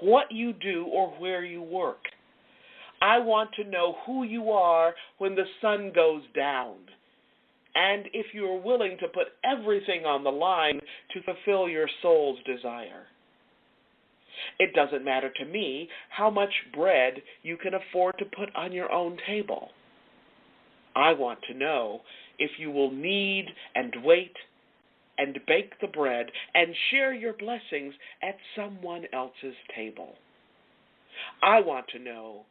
what you do or where you work. I want to know who you are when the sun goes down, and if you are willing to put everything on the line to fulfill your soul's desire. It doesn't matter to me how much bread you can afford to put on your own table. I want to know if you will knead and wait and bake the bread and share your blessings at someone else's table. I want to know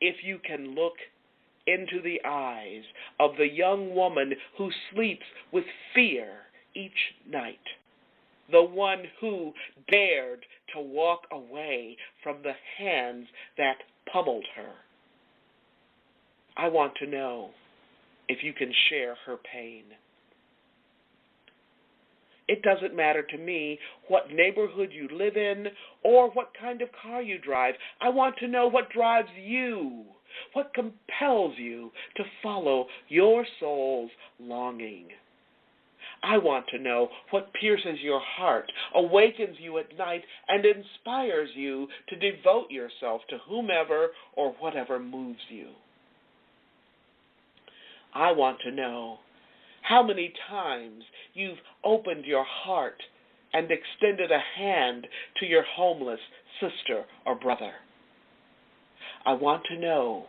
if you can look into the eyes of the young woman who sleeps with fear each night, the one who dared to walk away from the hands that pummeled her. I want to know if you can share her pain. It doesn't matter to me what neighborhood you live in or what kind of car you drive. I want to know what drives you, what compels you to follow your soul's longing. I want to know what pierces your heart, awakens you at night, and inspires you to devote yourself to whomever or whatever moves you. I want to know how many times you've opened your heart and extended a hand to your homeless sister or brother. I want to know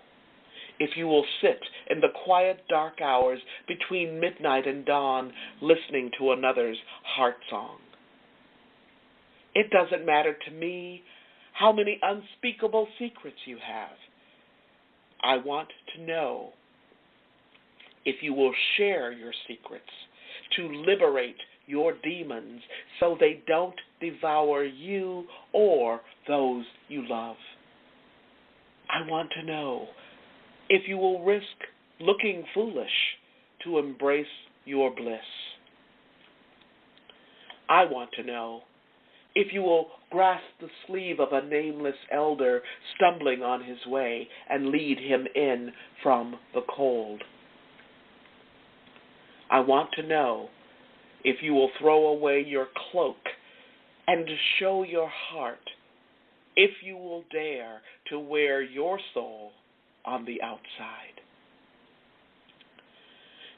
if you will sit in the quiet dark hours between midnight and dawn listening to another's heart song. It doesn't matter to me how many unspeakable secrets you have. I want to know if you will share your secrets to liberate your demons so they don't devour you or those you love. I want to know if you will risk looking foolish to embrace your bliss. I want to know if you will grasp the sleeve of a nameless elder stumbling on his way and lead him in from the cold. I want to know if you will throw away your cloak and show your heart, if you will dare to wear your soul on the outside.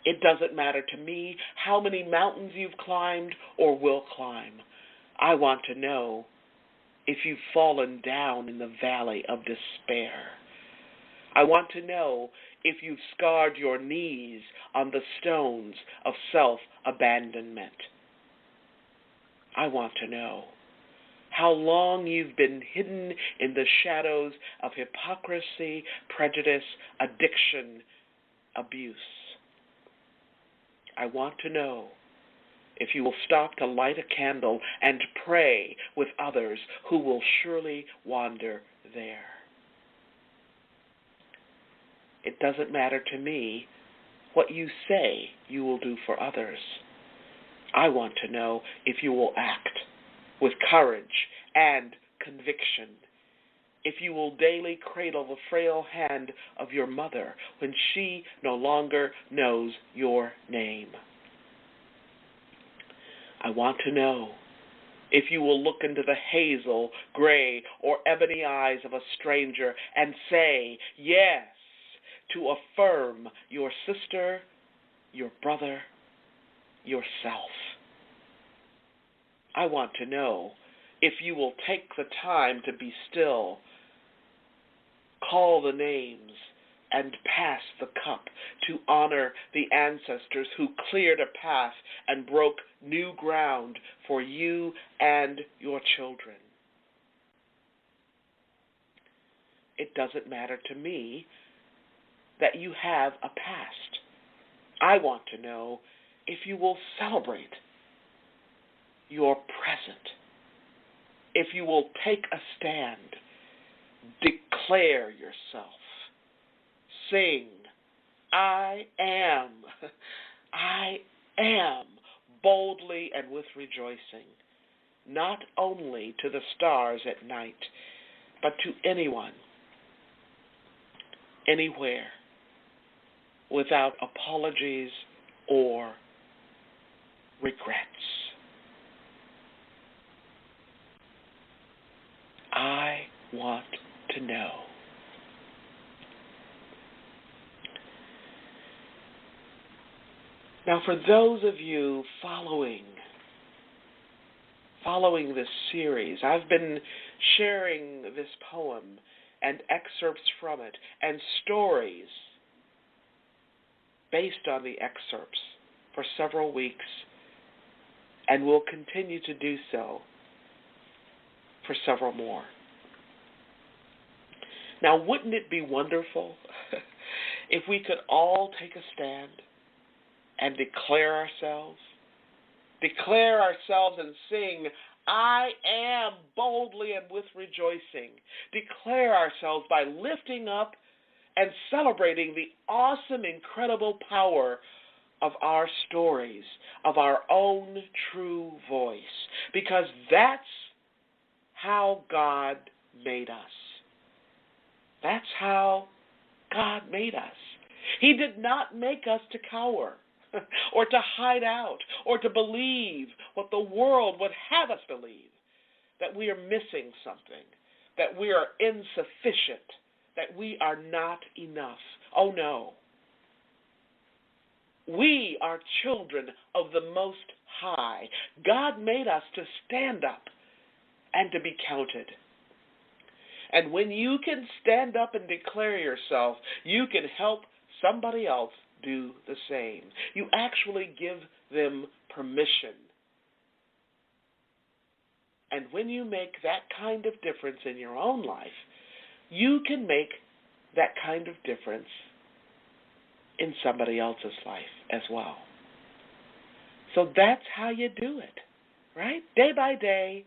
It doesn't matter to me how many mountains you've climbed or will climb. I want to know if you've fallen down in the valley of despair. I want to know if you've scarred your knees on the stones of self-abandonment. I want to know how long you've been hidden in the shadows of hypocrisy, prejudice, addiction, abuse. I want to know if you will stop to light a candle and pray with others who will surely wander there. It doesn't matter to me what you say you will do for others. I want to know if you will act with courage and conviction, if you will daily cradle the frail hand of your mother when she no longer knows your name. I want to know if you will look into the hazel, gray, or ebony eyes of a stranger and say yes to affirm your sister, your brother, yourself. I want to know if you will take the time to be still, call the names, and pass the cup to honor the ancestors who cleared a path and broke new ground for you and your children. It doesn't matter to me that you have a past. I want to know if you will celebrate your present, if you will take a stand, declare yourself, sing, I am, boldly and with rejoicing, not only to the stars at night, but to anyone, anywhere, without apologies or regrets. I want to know. Now, for those of you following this series, I've been sharing this poem and excerpts from it and stories based on the excerpts for several weeks, and will continue to do so for several more. Now, wouldn't it be wonderful if we could all take a stand and declare ourselves and sing, I am, boldly and with rejoicing. Declare ourselves by lifting up and celebrating the awesome, incredible power of our stories, of our own true voice, because that's how God made us. That's how God made us. He did not make us to cower or to hide out or to believe what the world would have us believe, that we are missing something, that we are insufficient, that we are not enough. Oh, no. We are children of the Most High. God made us to stand up and to be counted. And when you can stand up and declare yourself, you can help somebody else do the same. You actually give them permission. And when you make that kind of difference in your own life, you can make that kind of difference in somebody else's life as well. So that's how you do it, right? Day by day,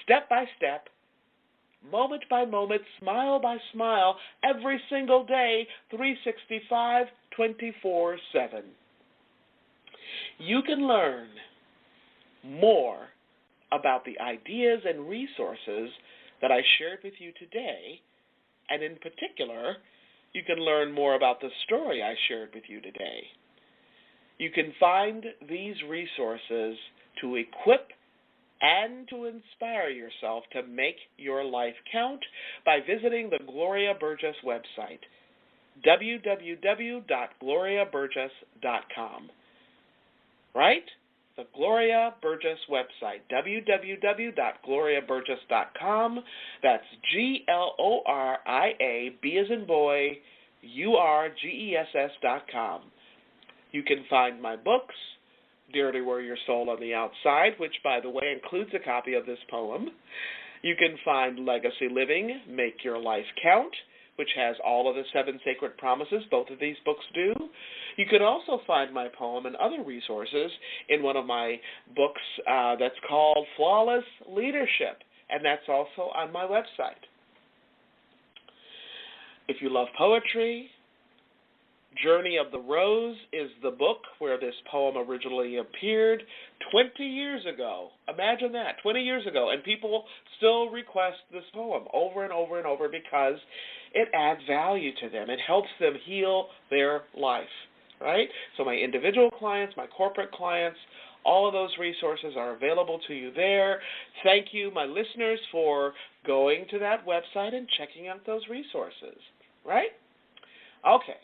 step by step, moment by moment, smile by smile, every single day, 365, 24/7. You can learn more about the ideas and resources that I shared with you today, and in particular, you can learn more about the story I shared with you today. You can find these resources to equip and to inspire yourself to make your life count by visiting the Gloria Burgess website, www.gloriaburgess.com. Right? The Gloria Burgess website, www.gloriaburgess.com. That's Gloria, B as in boy, URGESS.com. You can find my books, Dare to Wear Your Soul on the Outside, which, by the way, includes a copy of this poem. You can find Legacy Living, Make Your Life Count, which has all of the 7 sacred promises. Both of these books do. You can also find my poem and other resources in one of my books that's called Flawless Leadership, and that's also on my website. If you love poetry, Journey of the Rose is the book where this poem originally appeared 20 years ago. Imagine that, 20 years ago, and people still request this poem over and over and over because it adds value to them. It helps them heal their life, right? So my individual clients, my corporate clients, all of those resources are available to you there. Thank you, my listeners, for going to that website and checking out those resources, right? Okay.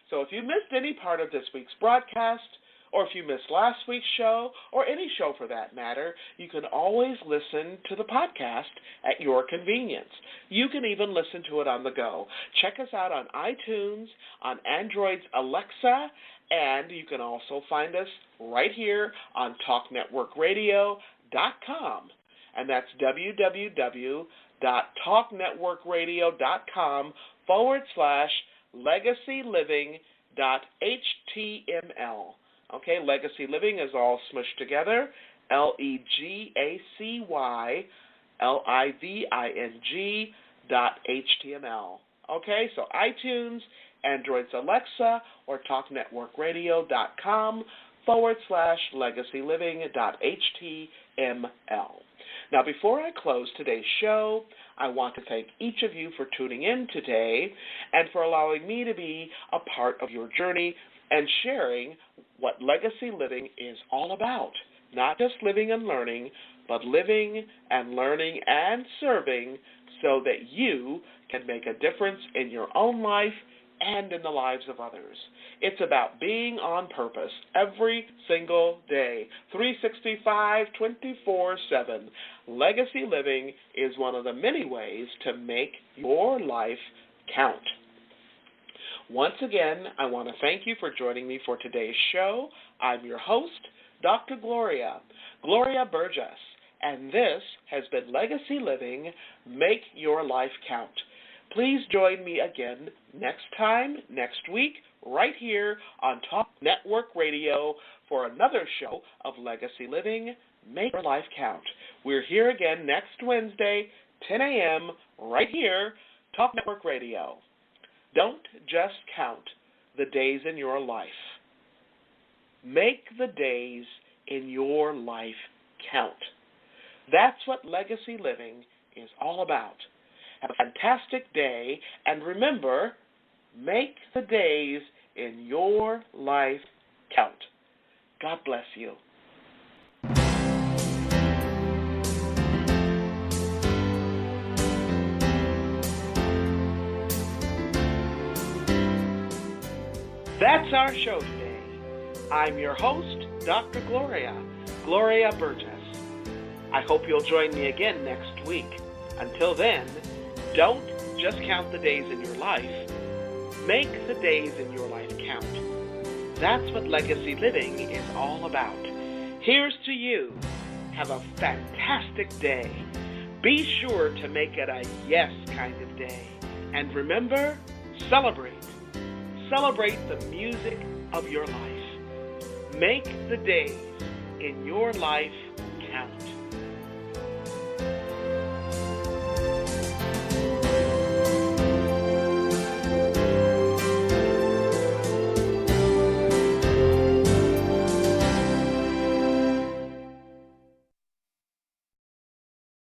So if you missed any part of this week's broadcast, or if you missed last week's show, or any show for that matter, you can always listen to the podcast at your convenience. You can even listen to it on the go. Check us out on iTunes, on Android's Alexa, and you can also find us right here on TalkNetworkRadio.com. And that's www.talknetworkradio.com/LegacyLiving.html. Okay, Legacy Living is all smushed together, LegacyLiving.html. Okay, so iTunes, Android's Alexa, or TalkNetworkRadio.com/LegacyLiving.html. Now, before I close today's show, I want to thank each of you for tuning in today and for allowing me to be a part of your journey and sharing what legacy living is all about. Not just living and learning, but living and learning and serving so that you can make a difference in your own life and in the lives of others. It's about being on purpose every single day, 365, 24/7. Legacy living is one of the many ways to make your life count. Once again, I want to thank you for joining me for today's show. I'm your host, Dr. Gloria Burgess, and this has been Legacy Living, Make Your Life Count. Please join me again next week, right here on Talk Network Radio for another show of Legacy Living, Make Your Life Count. We're here again next Wednesday, 10 a.m., right here, Talk Network Radio. Don't just count the days in your life. Make the days in your life count. That's what legacy living is all about. Have a fantastic day, and remember, make the days in your life count. God bless you. That's our show today. I'm your host, Dr. Gloria Burgess. I hope you'll join me again next week. Until then, don't just count the days in your life. Make the days in your life count. That's what legacy living is all about. Here's to you. Have a fantastic day. Be sure to make it a yes kind of day. And remember, celebrate. Celebrate the music of your life. Make the days in your life count.